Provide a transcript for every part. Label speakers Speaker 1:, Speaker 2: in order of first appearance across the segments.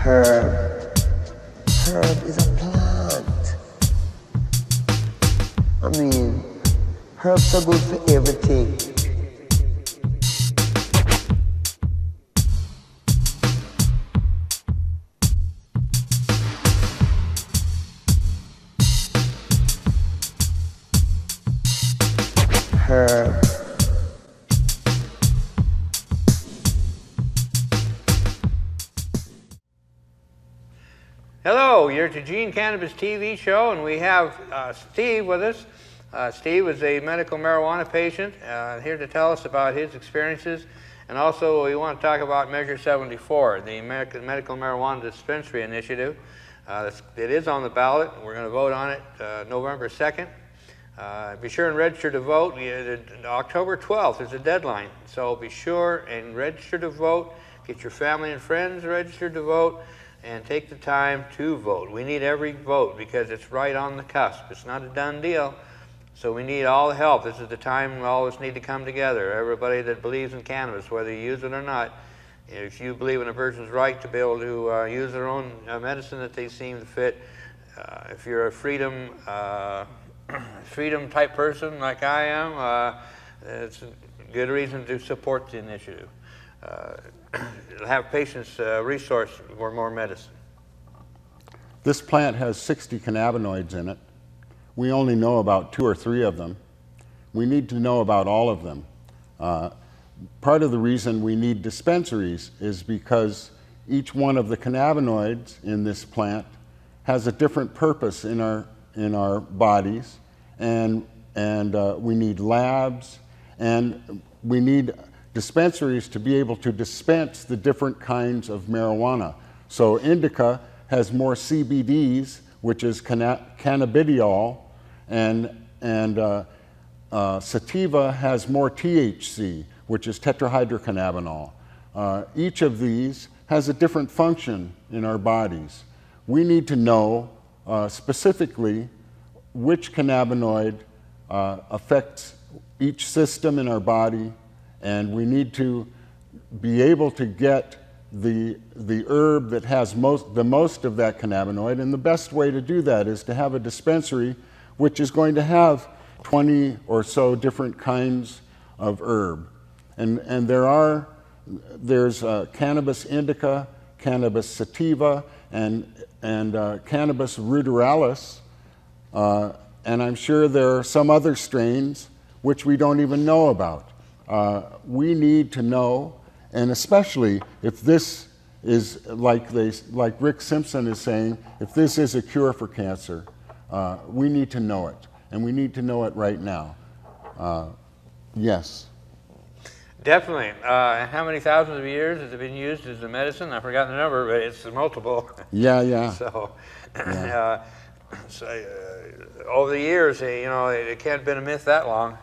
Speaker 1: Herb. Herb is a plant. I mean, herbs are good for everything. Herb.
Speaker 2: Hello, you're at the Eugene Cannabis TV show, and we have Steve with us. Steve is a medical marijuana patient here to tell us about his experiences, and also we want to talk about Measure 74, the Medical Marijuana Dispensary Initiative. It is on the ballot. We're going to vote on it November 2nd. Be sure and register to vote. October 12th is the deadline, so be sure and register to vote. Get your family and friends registered to vote, and take the time to vote. We need every vote because it's right on the cusp. It's not a done deal, so we need all the help. This is the time we all of us need to come together. Everybody that believes in cannabis, whether you use it or not, if you believe in a person's right to be able to use their own medicine that they seem to fit, if you're a freedom type person like I am, it's a good reason to support the initiative. Have patients resource for more medicine.
Speaker 3: This plant has 60 cannabinoids in it. We only know about 2 or 3 of them. We need to know about all of them. Part of the reason we need dispensaries is because each one of the cannabinoids in this plant has a different purpose in our bodies, and we need labs, and we need dispensaries to be able to dispense the different kinds of marijuana. So indica has more CBDs, which is cannabidiol, and sativa has more THC, which is tetrahydrocannabinol. Each of these has a different function in our bodies. We need to know specifically which cannabinoid affects each system in our body, and we need to be able to get the herb that has the most of that cannabinoid, and the best way to do that is to have a dispensary which is going to have 20 or so different kinds of herb. And there's cannabis indica, cannabis sativa, and cannabis ruderalis, and I'm sure there are some other strains which we don't even know about. We need to know, and especially if this is, like Rick Simpson is saying, if this is a cure for cancer, we need to know it, and we need to know it right now. Yes.
Speaker 2: Definitely. How many thousands of years has it been used as a medicine? I've forgotten the number, but it's multiple.
Speaker 3: Yeah.
Speaker 2: So, yeah. Over the years, you know, it can't have been a myth that long.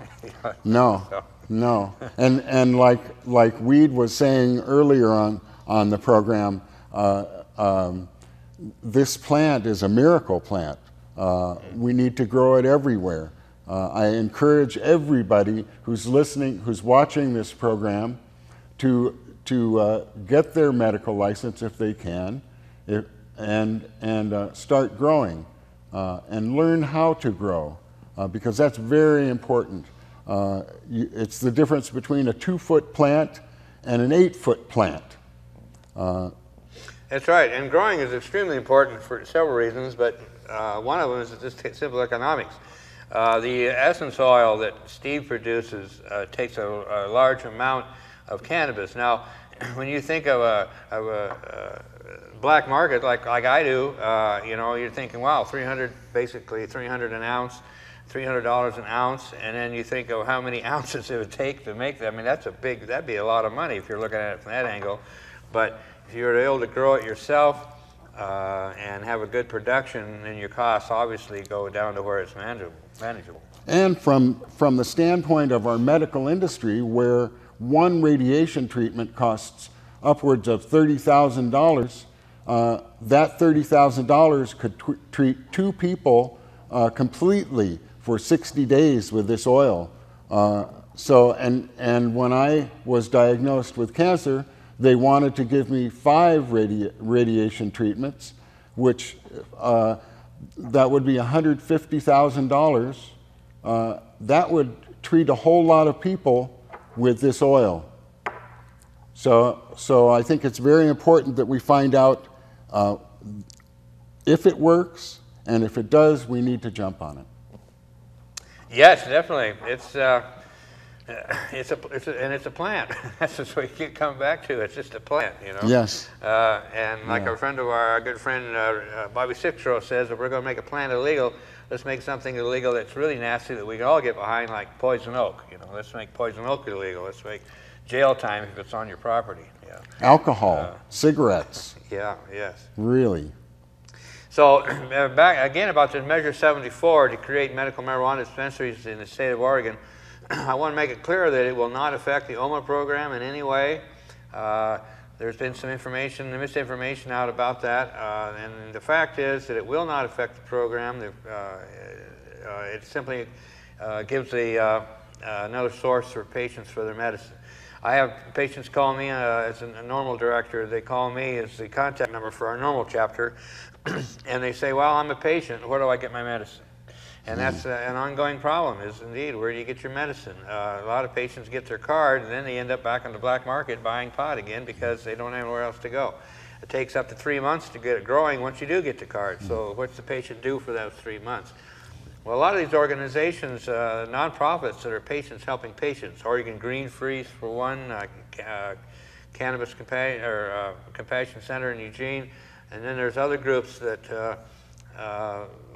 Speaker 3: No.
Speaker 2: So.
Speaker 3: No, and like Weed was saying earlier on the program, this plant is a miracle plant. We need to grow it everywhere. I encourage everybody who's listening, who's watching this program, to get their medical license if they can, and start growing and learn how to grow, because that's very important. It's the difference between a 2-foot plant and an 8-foot plant.
Speaker 2: That's right, and growing is extremely important for several reasons, but one of them is just simple economics. The essence oil that Steve produces takes a large amount of cannabis. Now, when you think of a black market like I do, you know, you're thinking, wow, basically 300 an ounce. $300 an ounce, and then you think of how many ounces it would take to make that. I mean, that'd be a lot of money if you're looking at it from that angle. But if you're able to grow it yourself and have a good production, then your costs obviously go down to where it's manageable.
Speaker 3: And from the standpoint of our medical industry, where one radiation treatment costs upwards of $30,000, that $30,000 could treat 2 people completely for 60 days with this oil. And when I was diagnosed with cancer, they wanted to give me 5 radiation treatments, which that would be $150,000. That would treat a whole lot of people with this oil. So I think it's very important that we find out if it works, and if it does, we need to jump on it.
Speaker 2: Yes, definitely. It's a plant. That's just what you keep coming back to. It's just a plant, you know.
Speaker 3: Yes.
Speaker 2: And like our friend of our good friend Bobby Sixro says, if we're going to make a plant illegal, let's make something illegal that's really nasty that we can all get behind, like poison oak. You know, let's make poison oak illegal. Let's make jail time if it's on your property. Yeah.
Speaker 3: Alcohol, cigarettes.
Speaker 2: Yeah. Yes.
Speaker 3: Really.
Speaker 2: So back again about this Measure 74 to create medical marijuana dispensaries in the state of Oregon. I want to make it clear that it will not affect the OMA program in any way. There's been some misinformation out about that, and the fact is that it will not affect the program. It simply gives another source for patients for their medicine. I have patients call me as a normal director. They call me as the contact number for our normal chapter, and they say, well, I'm a patient. Where do I get my medicine? And that's an ongoing problem, is indeed, where do you get your medicine? A lot of patients get their card, and then they end up back on the black market buying pot again because they don't have anywhere else to go. It takes up to 3 months to get it growing once you do get the card. So what's the patient do for those 3 months? Well, a lot of these organizations, nonprofits that are patients helping patients, Oregon Green Freeze for one, Cannabis Compassion Center in Eugene, and then there's other groups that,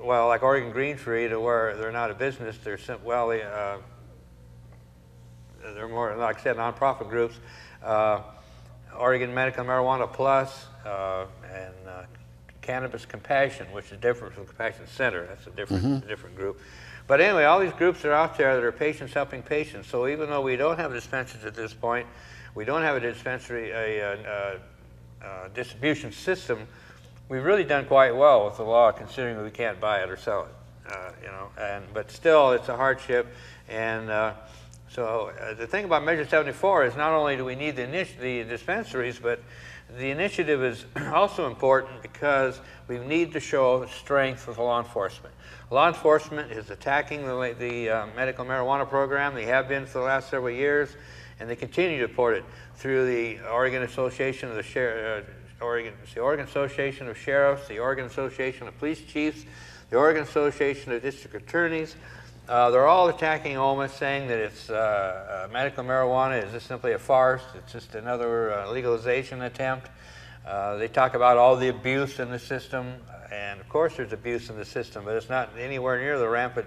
Speaker 2: well, like Oregon Green Free, to where they're not a business, they're more, like I said, nonprofit groups. Oregon Medical Marijuana Plus and Cannabis Compassion, which is different from Compassion Center. That's a different group. But anyway, all these groups are out there that are patients helping patients. So even though we don't have dispensaries at this point, we don't have a dispensary, distribution system, we've really done quite well with the law, considering that we can't buy it or sell it. You know, but still, it's a hardship. And so the thing about Measure 74 is not only do we need the dispensaries, but the initiative is also important because we need to show strength with law enforcement. Law enforcement is attacking the medical marijuana program. They have been for the last several years, and they continue to support it through the Oregon Association of the Oregon Association of Sheriffs, the Oregon Association of Police Chiefs, the Oregon Association of District Attorneys. They're all attacking OMA, saying that it's medical marijuana is just simply a farce. It's just another legalization attempt. They talk about all the abuse in the system, and of course there's abuse in the system, but it's not anywhere near the rampant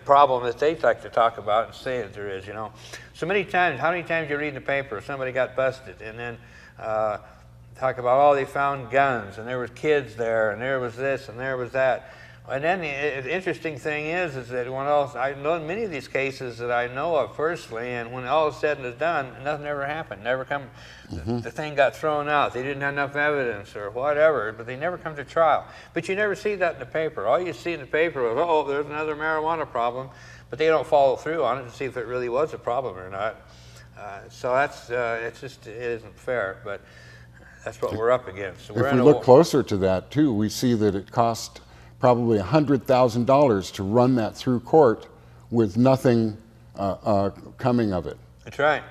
Speaker 2: problem that they like to talk about and say that there is, you know. So many times, how many times you read in the paper, somebody got busted, and then talk about, oh, they found guns, and there was kids there, and there was this, and there was that. And then the interesting thing is that when I know many of these cases that I know of personally, and when all is said and is done, nothing ever happened. Never come, the thing got thrown out. They didn't have enough evidence or whatever, but they never come to trial. But you never see that in the paper. All you see in the paper is, oh, there's another marijuana problem, but they don't follow through on it to see if it really was a problem or not. So that's, it isn't fair, but that's what we're up against. So
Speaker 3: if we look closer to that too, we see that it cost probably $100,000 to run that through court with nothing coming of it.
Speaker 2: That's right.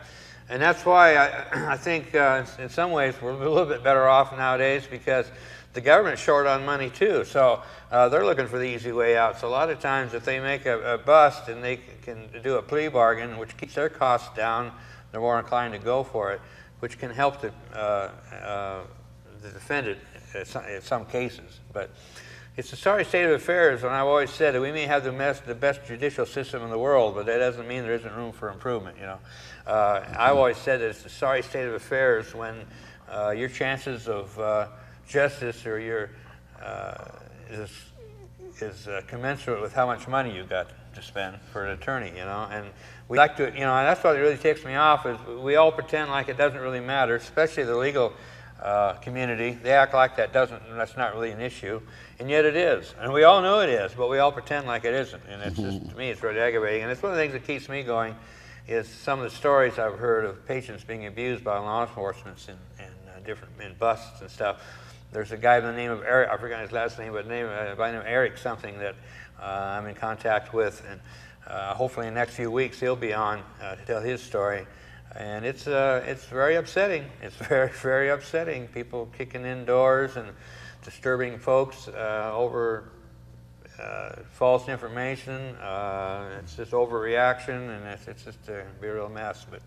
Speaker 2: And that's why I think in some ways we're a little bit better off nowadays, because the government's short on money too. So they're looking for the easy way out. So a lot of times if they make a bust and they can do a plea bargain, which keeps their costs down, they're more inclined to go for it, which can help the defendant in some cases. But it's a sorry state of affairs, and I've always said that we may have the best judicial system in the world, but that doesn't mean there isn't room for improvement, you know. I've always said that it's a sorry state of affairs when your chances of justice or your is commensurate with how much money you've got to spend for an attorney, you know. And we like to, you know, and that's what really ticks me off, is we all pretend like it doesn't really matter, especially the legal community. They act like that's not really an issue, and yet it is. And we all know it is, but we all pretend like it isn't. And it's just, to me, it's really aggravating. And it's one of the things that keeps me going, is some of the stories I've heard of patients being abused by law enforcement in busts and stuff. There's a guy by the name of Eric, I forgot his last name, but by the name of Eric something that I'm in contact with, and hopefully in the next few weeks he'll be on to tell his story. And it's very upsetting. It's very, very upsetting. People kicking in doors and disturbing folks over false information. It's just overreaction, and it's just be a real mess. But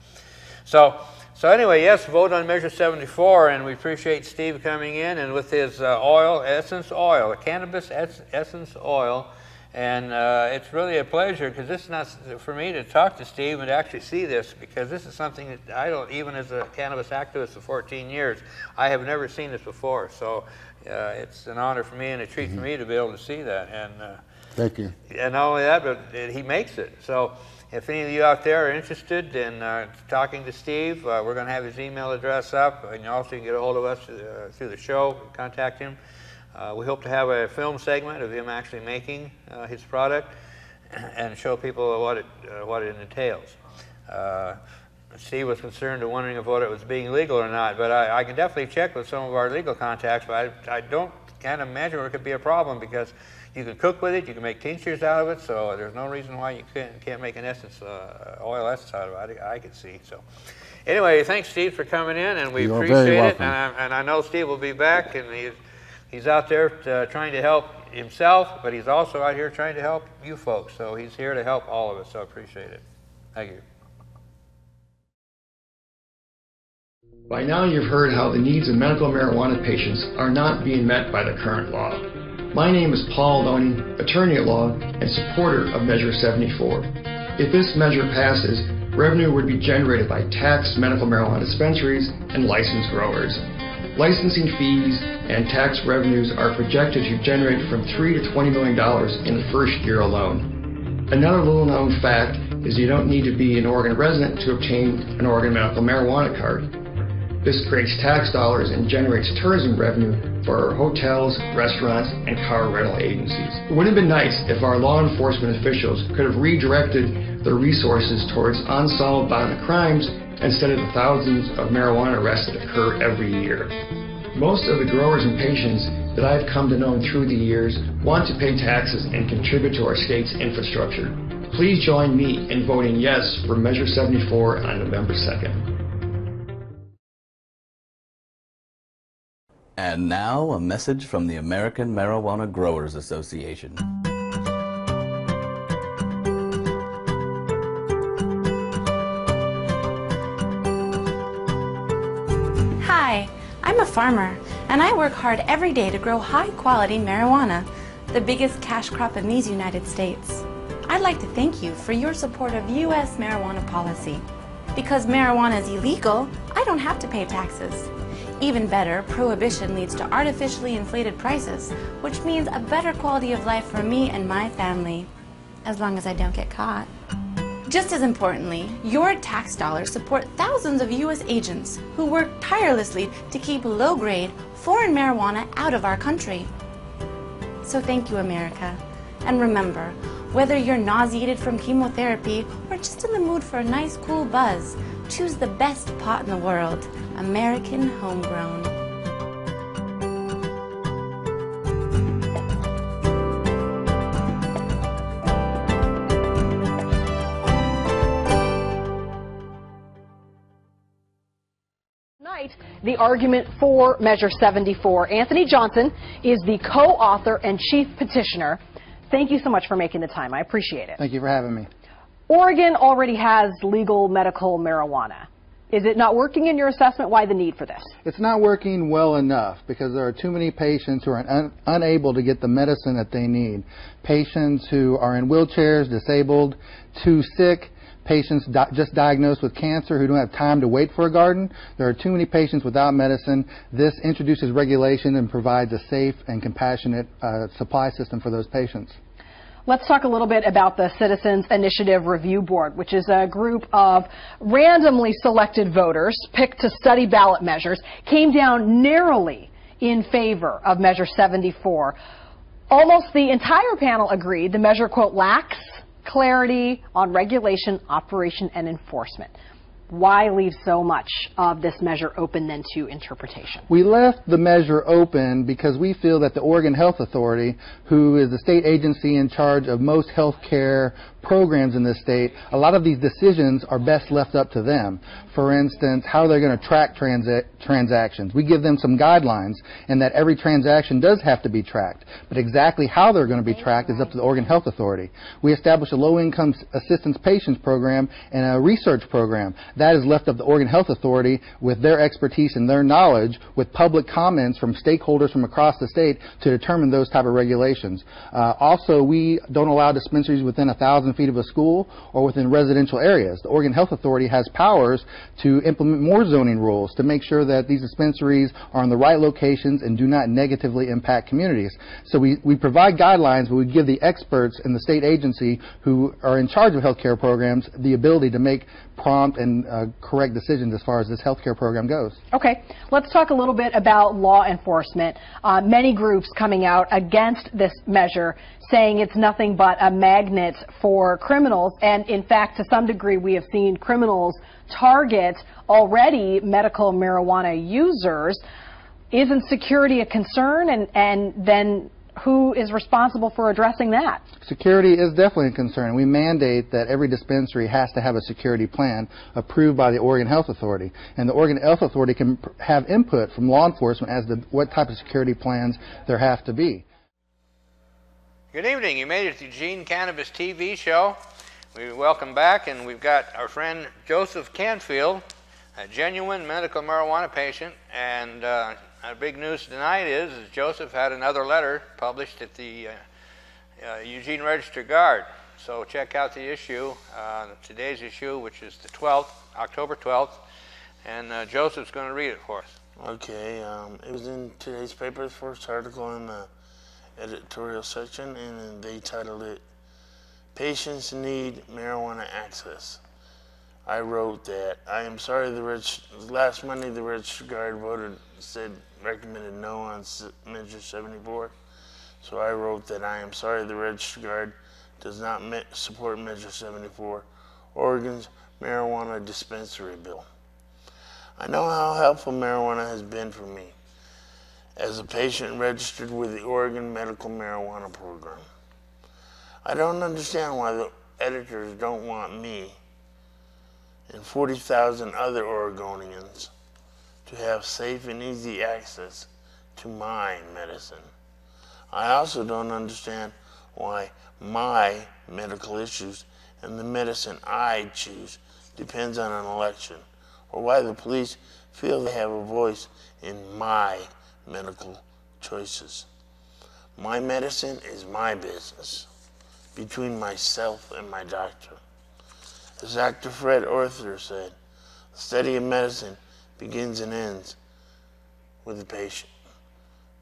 Speaker 2: so anyway, yes, vote on Measure 74, and we appreciate Steve coming in and with his essence oil, cannabis essence oil. And it's really a pleasure, because this is not for me to talk to Steve and to actually see this, because this is something that I don't, even as a cannabis activist for 14 years, I have never seen this before. So it's an honor for me and a treat for me to be able to see that. And
Speaker 3: thank you.
Speaker 2: And not only that, but he makes it. So if any of you out there are interested in talking to Steve, we're going to have his email address up, and you also can get a hold of us through the show, contact him. We hope to have a film segment of him actually making his product and show people what it entails. Steve was concerned and wondering if it was being legal or not, but I can definitely check with some of our legal contacts, but I can't imagine where it could be a problem, because you can cook with it, you can make tinctures out of it, so there's no reason why you can't make an essence, oil essence out of it, I could see. So anyway, thanks Steve for coming in, and we appreciate it, and I know Steve will be back, and he's out there trying to help himself, but he's also out here trying to help you folks. So he's here to help all of us, so I appreciate it. Thank you.
Speaker 4: By now you've heard how the needs of medical marijuana patients are not being met by the current law. My name is Paul Loney, attorney at law and supporter of Measure 74. If this measure passes, revenue would be generated by taxed medical marijuana dispensaries and licensed growers. Licensing fees and tax revenues are projected to generate from $3 to $20 million in the first year alone. Another little-known fact is you don't need to be an Oregon resident to obtain an Oregon medical marijuana card. This creates tax dollars and generates tourism revenue for hotels, restaurants, and car rental agencies. It would have been nice if our law enforcement officials could have redirected their resources towards unsolved violent crimes instead of the thousands of marijuana arrests that occur every year. Most of the growers and patients that I've come to know through the years want to pay taxes and contribute to our state's infrastructure. Please join me in voting yes for Measure 74 on November 2nd.
Speaker 5: And now a message from the American Marijuana Growers Association.
Speaker 6: Hi, I'm a farmer, and I work hard every day to grow high-quality marijuana, the biggest cash crop in these United States. I'd like to thank you for your support of U.S. marijuana policy. Because marijuana is illegal, I don't have to pay taxes. Even better, prohibition leads to artificially inflated prices, which means a better quality of life for me and my family, as long as I don't get caught. Just as importantly, your tax dollars support thousands of U.S. agents who work tirelessly to keep low-grade, foreign marijuana out of our country. So thank you, America. And remember, whether you're nauseated from chemotherapy or just in the mood for a nice cool buzz, choose the best pot in the world, American homegrown.
Speaker 7: Tonight, the argument for Measure 74. Anthony Johnson is the co-author and chief petitioner. Thank you so much for making the time. I appreciate it.
Speaker 8: Thank you for having me.
Speaker 7: Oregon already has legal medical marijuana. Is it not working in your assessment? Why the need for this?
Speaker 8: It's not working well enough because there are too many patients who are unable to get the medicine that they need. Patients who are in wheelchairs, disabled, too sick, patients just diagnosed with cancer who don't have time to wait for a garden. There are too many patients without medicine. This introduces regulation and provides a safe and compassionate supply system for those patients.
Speaker 7: Let's talk a little bit about the Citizens Initiative Review Board, which is a group of randomly selected voters picked to study ballot measures, came down narrowly in favor of Measure 74. Almost the entire panel agreed the measure, quote, lacks clarity on regulation, operation, and enforcement. Why leave so much of this measure open then to interpretation?
Speaker 8: We left the measure open because we feel that the Oregon Health Authority, who is the state agency in charge of most health care programs in this state, a lot of these decisions are best left up to them. For instance, how they're going to track transactions. We give them some guidelines, and that every transaction does have to be tracked. But exactly how they're going to be tracked is up to the Oregon Health Authority. We established a low-income assistance patients program and a research program. That is left up to the Oregon Health Authority with their expertise and their knowledge, with public comments from stakeholders from across the state to determine those type of regulations. Also, we don't allow dispensaries within 1,000 feet of a school or within residential areas. The Oregon Health Authority has powers to implement more zoning rules to make sure that these dispensaries are in the right locations and do not negatively impact communities. So we provide guidelines, but we give the experts in the state agency who are in charge of healthcare programs the ability to make prompt and correct decisions as far as this healthcare program goes.
Speaker 7: Okay, let's talk a little bit about law enforcement. Many groups coming out against this measure, saying it's nothing but a magnet for criminals, and in fact, to some degree, we have seen criminals target already medical marijuana users. Isn't security a concern, and then who is responsible for addressing that?
Speaker 8: Security is definitely a concern. We mandate that every dispensary has to have a security plan approved by the Oregon Health Authority. And the Oregon Health Authority can have input from law enforcement as to what type of security plans there have to be.
Speaker 2: Good evening. You made it to Eugene Cannabis TV show. We welcome back, and we've got our friend Joseph Canfield, a genuine medical marijuana patient, and our big news tonight is Joseph had another letter published at the Eugene Register-Guard. So check out the issue, today's issue, which is the 12th, October 12th, and Joseph's going to read it for us.
Speaker 9: Okay, it was in today's paper, the first article in the editorial section, and they titled it, "Patients Need Marijuana Access." I wrote that I am sorry last Monday the Register-Guard recommended no on Measure 74. So I wrote that I am sorry the Register-Guard does not support Measure 74, Oregon's marijuana dispensary bill. I know how helpful marijuana has been for me as a patient registered with the Oregon Medical Marijuana Program. I don't understand why the editors don't want me and 40,000 other Oregonians to have safe and easy access to my medicine. I also don't understand why my medical issues and the medicine I choose depends on an election, or why the police feel they have a voice in my medical choices. My medicine is my business, between myself and my doctor. As Dr. Fred Arthur said, the study of medicine begins and ends with the patient.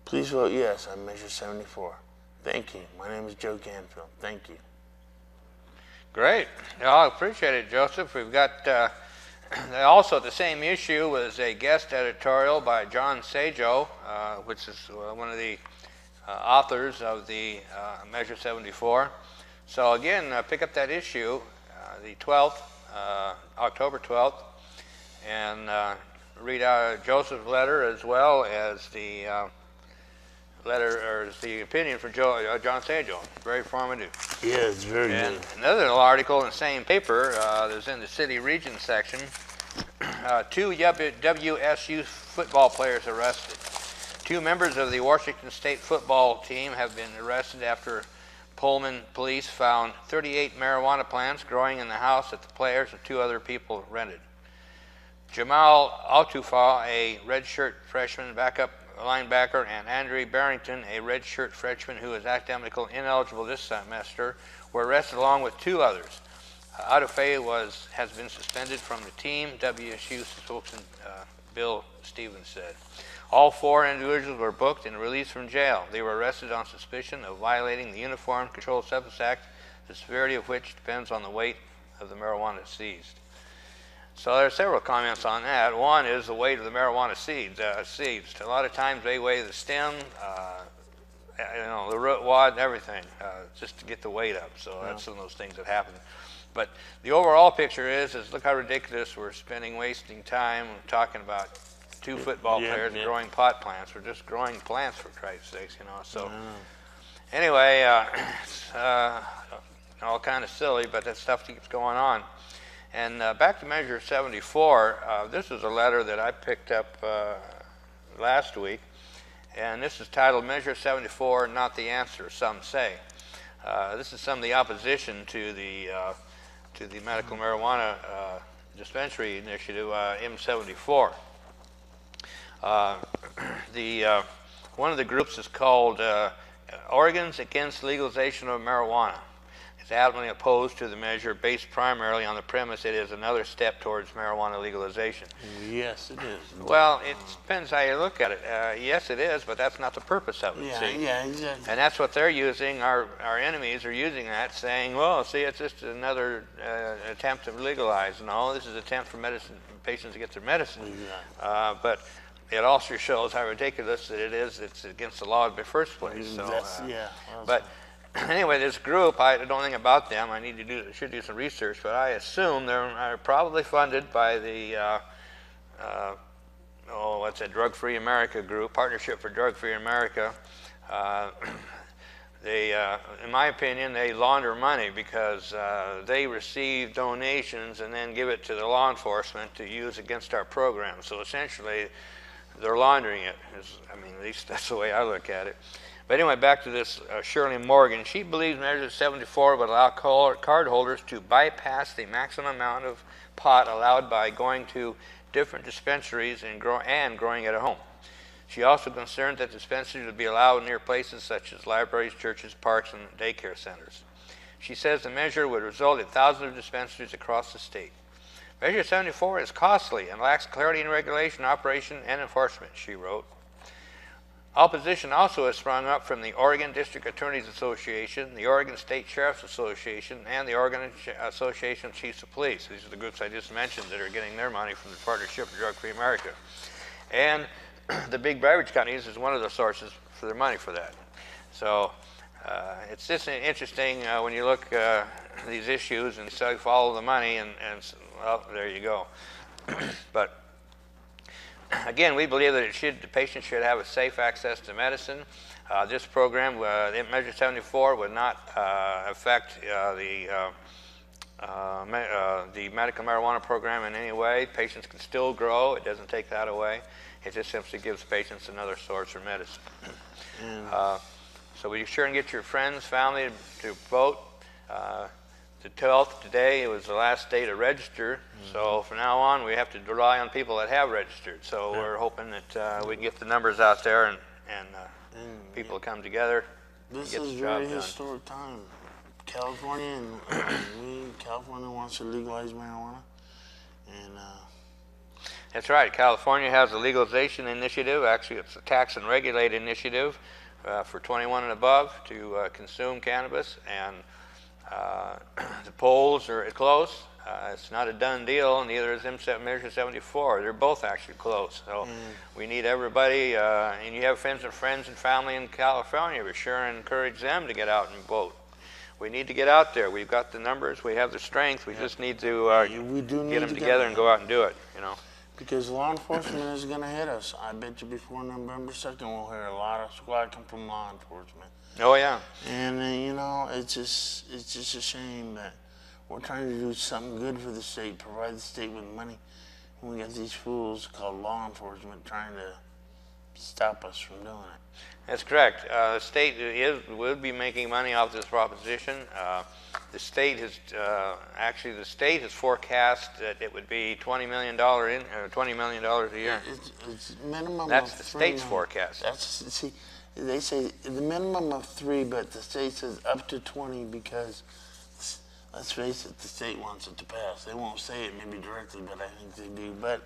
Speaker 9: Please vote yes on Measure 74. Thank you. My name is Joe Canfield. Thank you.
Speaker 2: Great. I appreciate it, Joseph. We've got also the same issue was a guest editorial by John Sajo, which is one of the authors of the Measure 74. So again, pick up that issue, the 12th, October 12th, and read out Joseph's letter as well as the letter, or the opinion for John Sajo. Very informative.
Speaker 9: Yeah, it's very good.
Speaker 2: Another little article in the same paper, there's in the City Region section, 2 WSU football players arrested. 2 members of the Washington State football team have been arrested after Pullman police found 38 marijuana plants growing in the house that the players and 2 other people rented. Jamal Altufa, a redshirt freshman backup linebacker, and Andre Barrington, a redshirt freshman who is academically ineligible this semester, were arrested along with 2 others. Altufa has been suspended from the team, WSU spokesman Bill Stevens said. All 4 individuals were booked and released from jail. They were arrested on suspicion of violating the Uniform Controlled Substance Act, the severity of which depends on the weight of the marijuana seized. So there are several comments on that. One is the weight of the marijuana seeds. A lot of times they weigh the stem the root wad and everything, just to get the weight up. So that's one of those things that happen. But the overall picture is look how ridiculous we're wasting time talking about 2 football players and growing pot plants. We're just growing plants, for Christ's sakes, So anyway, it's all kind of silly, but that stuff keeps going on. And back to Measure 74, this is a letter that I picked up last week, and this is titled Measure 74, Not the Answer, Some Say. This is some of the opposition to the medical marijuana dispensary initiative, M74. One of the groups is called Oregon's Against Legalization of Marijuana. It's adamantly opposed to the measure based primarily on the premise it is another step towards marijuana legalization.
Speaker 9: Yes, it is.
Speaker 2: Well, it depends how you look at it. Yes, it is, but that's not the purpose of it.
Speaker 9: Yeah, exactly.
Speaker 2: And that's what they're using. Our enemies are using that, saying, well, see, it's just another attempt to legalize. No, this is an attempt for patients to get their medicine. But it also shows how ridiculous it is. It's against the law in the first place. So, but anyway, this group, I don't know anything about them. I should do some research, but I assume they're probably funded by the what's that, Drug-Free America group, Partnership for Drug-Free America. In my opinion, they launder money because they receive donations and then give it to the law enforcement to use against our program. So essentially, they're laundering it. I mean, at least that's the way I look at it. But anyway, back to this Shirley Morgan. She believes Measure 74 would allow card holders to bypass the maximum amount of pot allowed by going to different dispensaries and growing it at home. She also concerned that dispensaries would be allowed near places such as libraries, churches, parks, and daycare centers. She says the measure would result in thousands of dispensaries across the state. Measure 74 is costly and lacks clarity in regulation, operation, and enforcement, she wrote. Opposition also has sprung up from the Oregon District Attorneys Association, the Oregon State Sheriff's Association, and the Oregon Association of Chiefs of Police. These are the groups I just mentioned that are getting their money from the Partnership for Drug-Free America. And the big beverage companies is one of the sources for their money for that. So it's just interesting when you look at these issues and so follow the money and well, there you go. But again, we believe that the patient should have a safe access to medicine. This program, Measure 74, would not affect the medical marijuana program in any way. Patients can still grow. It doesn't take that away. It just simply gives patients another source of medicine. So be sure and get your friends, family to vote. The 12th today, it was the last day to register. So from now on, we have to rely on people that have registered. So we're hoping that we can get the numbers out there and people come together.
Speaker 9: This is a very historic time. California California wants to legalize marijuana, and
Speaker 2: that's right. California has a legalization initiative. Actually, it's a tax and regulate initiative for 21 and above to consume cannabis, and the polls are close. It's not a done deal, and neither is Measure 74. They're both actually close. So we need everybody, and you have friends and family in California, be sure and encourage them to get out and vote. We need to get out there. We've got the numbers. We have the strength. We just need to get them together and go out and do it, you know.
Speaker 9: Because law enforcement is going to hit us. I bet you before November 2nd we'll hear a lot of squad come from law enforcement.
Speaker 2: Oh yeah.
Speaker 9: And you know, it's just a shame that we're trying to do something good for the state, provide the state with money, and we got these fools called law enforcement trying to stop us from doing it.
Speaker 2: That's correct. The state will be making money off this proposition. The state has forecast that it would be $20 million a year.
Speaker 9: It's minimum.
Speaker 2: That's
Speaker 9: of
Speaker 2: the
Speaker 9: $3
Speaker 2: state's
Speaker 9: million.
Speaker 2: forecast.
Speaker 9: See, they say the minimum of 3, but the state says up to 20 because, let's face it, the state wants it to pass. They won't say it maybe directly, but I think they do. But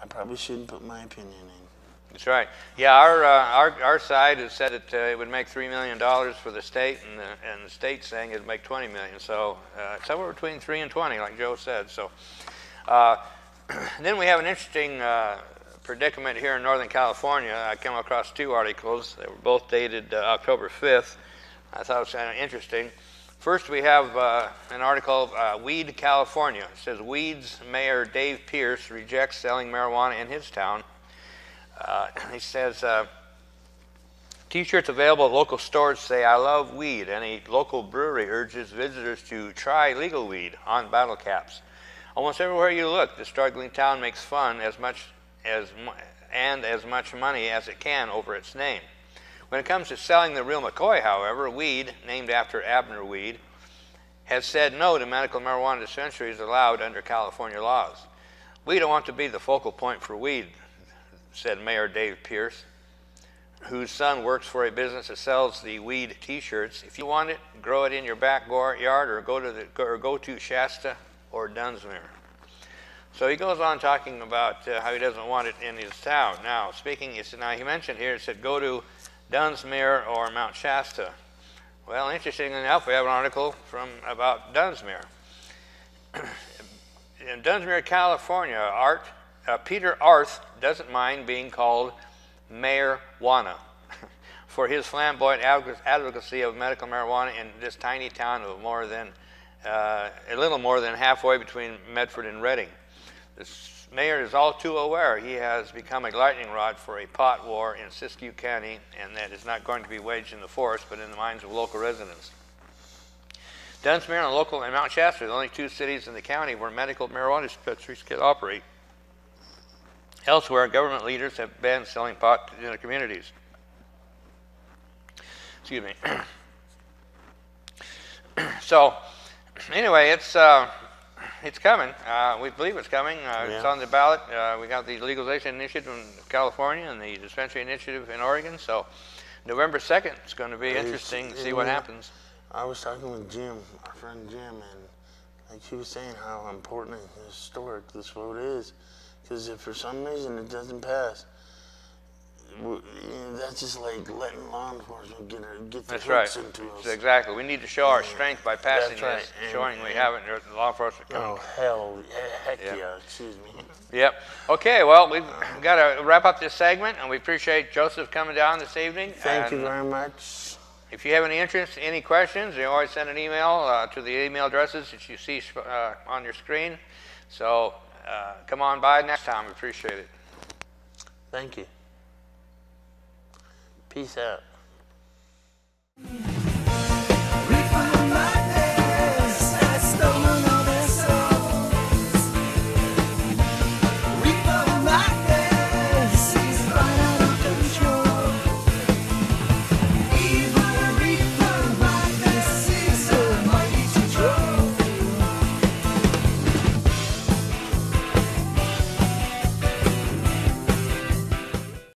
Speaker 9: I probably shouldn't put my opinion in.
Speaker 2: That's right. Yeah, our side has said that it would make $3 million for the state, and the state's saying it'd make $20 million. So somewhere between 3 and 20, like Joe said. So then we have an interesting predicament here in Northern California. I came across two articles. They were both dated October 5th. I thought it was kind of interesting. First, we have an article, Weed, California. It says, Weed's Mayor Dave Pierce rejects selling marijuana in his town. He says, T-shirts available at local stores say, I love weed, and a local brewery urges visitors to try legal weed on bottle caps. Almost everywhere you look, the struggling town makes fun as much money as it can over its name. When it comes to selling the real McCoy, however, Weed, named after Abner Weed, has said no to medical marijuana dispensaries allowed under California laws. We don't want to be the focal point for weed, said Mayor Dave Pierce, whose son works for a business that sells the weed T-shirts. If you want it, grow it in your backyard or go to Shasta or Dunsmuir. So he goes on talking about how he doesn't want it in his town. Now, now he mentioned here, it said go to Dunsmuir or Mount Shasta. Well, interestingly enough, we have an article about Dunsmuir. In Dunsmuir, California, Peter Arth doesn't mind being called Mayor Wanna for his flamboyant advocacy of medical marijuana in this tiny town of a little more than halfway between Medford and Redding. This mayor is all too aware he has become a lightning rod for a pot war in Siskiyou County, and that is not going to be waged in the forest, but in the minds of local residents. Dunsmuir and Mount Shasta are the only two cities in the county where medical marijuana dispensaries can operate. Elsewhere, government leaders have banned selling pot in their communities. Excuse me. So, anyway, it's coming. We believe it's coming. It's on the ballot. We got the legalization initiative in California and the dispensary initiative in Oregon. So, November 2nd, it's going to be interesting to see what happens.
Speaker 9: I was talking with Jim, our friend Jim, and like he was saying how important and historic this vote is. Because if for some reason it doesn't pass, that's just like letting law enforcement get the hooks into us.
Speaker 2: Exactly. We need to show our strength by passing this, showing we haven't, law enforcement coming.
Speaker 9: Oh, hell, heck yeah, excuse me.
Speaker 2: Yep. Okay, well, we've got to wrap up this segment, and we appreciate Joseph coming down this evening.
Speaker 9: Thank you very much.
Speaker 2: If you have any interest, any questions, you always send an email to the email addresses that you see on your screen. So come on by next time. We appreciate it.
Speaker 9: Thank you. Peace out.